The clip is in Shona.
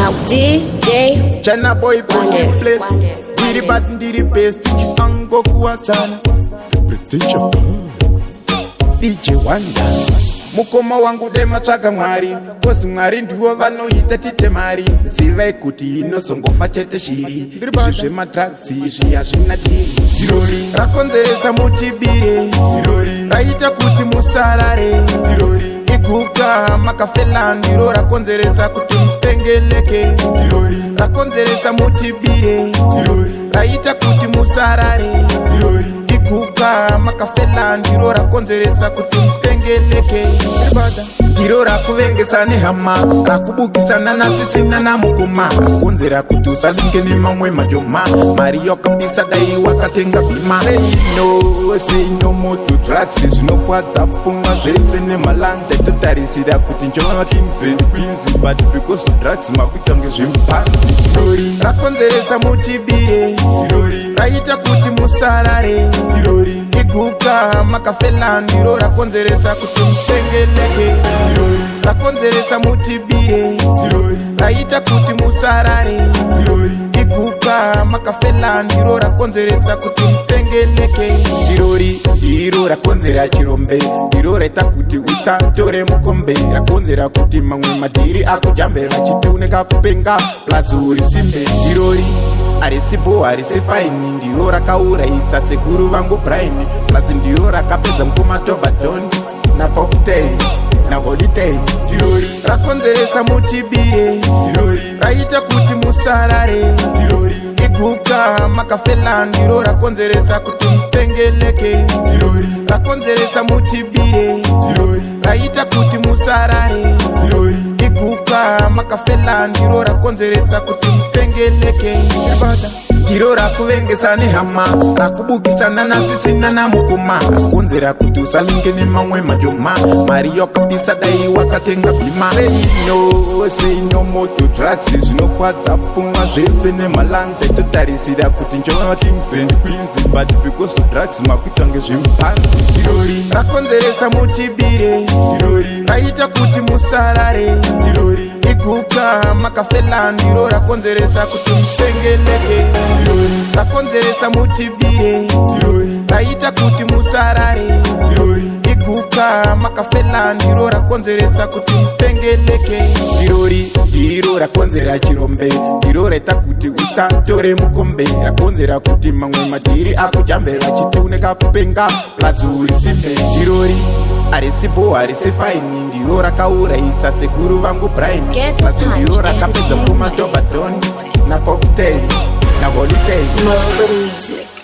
DJ China boy put place. Diri bad diri best. Ango kuwatana. Prestige DJ Wanda. Mukoma wangu dema tsvaga mwari. Kozi mwari ndivo vanoita tite mari. Zivai kuti inosongofa chete shiri. Zvemadrugs izvi hazvina tiri. Tirori rakonzeresa mutibire. Tirori raita kuti musarare. Tirori iguka makafela ndiro rakonzeresa kuti mupengeleke. Tirori rakonzeresa mutibire. Tirori raita kuti musarare. Tirori iguka makafela ndiro rakonzeresa kuti mupengeleke. Ndiro rakuvengesa nehama rakubukisana nasisina namukuma rakonzera kuti usalinge nemamwe majoma mari yakabisa dai wakatenga bima. Say no more to drugs zvinokwadza pfungwa zvese nemalanza totarisira kuti njova kings and queens but because of drugs makuita ngezvemupanzi. Tirori rakonzeresa mutibire. Tirori raita kuti musarare. Tirori iguka makafela ndiro rakonzeresa kuti mupengeleke. Tirori rakonzeresa mutibire. Tirori raita kuti musarare. Tirori iguka makafela ndiro rakonzeresa kuti mupengeleke. Tirori ndiro rakonzera chirombe. Ndiro raita kuti usatore mukombe. Rakonzera kuti mamwe madhiri akujambe vachitiuneka kupenga plus uri simbe. Tirori arisipo arisifaini ndiro rakauraisa sekuru vangu braini plus ndiro rakapedza mukumatobadoni napopten na holiday. Tirori rakonzeresa mutibire. Tirori raita kuti musarare. Tirori iguka makafela ndiro rakonzeresa kuti mupengeleke. Tirori rakonzeresa mutibire. Tirori raita kuti musarare. Tirori iguka makafela ndiro rakonzeresa kuti mupengeleke. Ndiro rakuvengesa nehama rakubukisana nasisina namukuma rakonzera kuti usalinge nemamwe majoma mari yakabisa dai wakatenga bima. Say no more to drugs zvinokwadza pfungwa zvese nemalanza totarisira kuti njova kings and queens but because of drugs makuita ngezvemupanzi. Tirori rakonzeresa mutibire. Tirori raita kuti musarare. Tirori iguka makafela ndiro rakonzeresa kuti mupengeleke. Tirori rakonzeresa mutibire. Tirori raita kuti musarare. Tirori iguka makafela ndiro rakonzeresa kuti mupengeleke. Tirori ndiro rakonzera chirombe. Ndiro raita kuti usatore mukombe. Rakonzera kuti mamwe madhiri akujambe vachitiuneka kupenga plus uri simbe. Tirori arisipo arisifaini ndiro rakauraisa sekuru vangu braini plus ndiro rakapedza mukumatobadoni napopten na holiday. Music.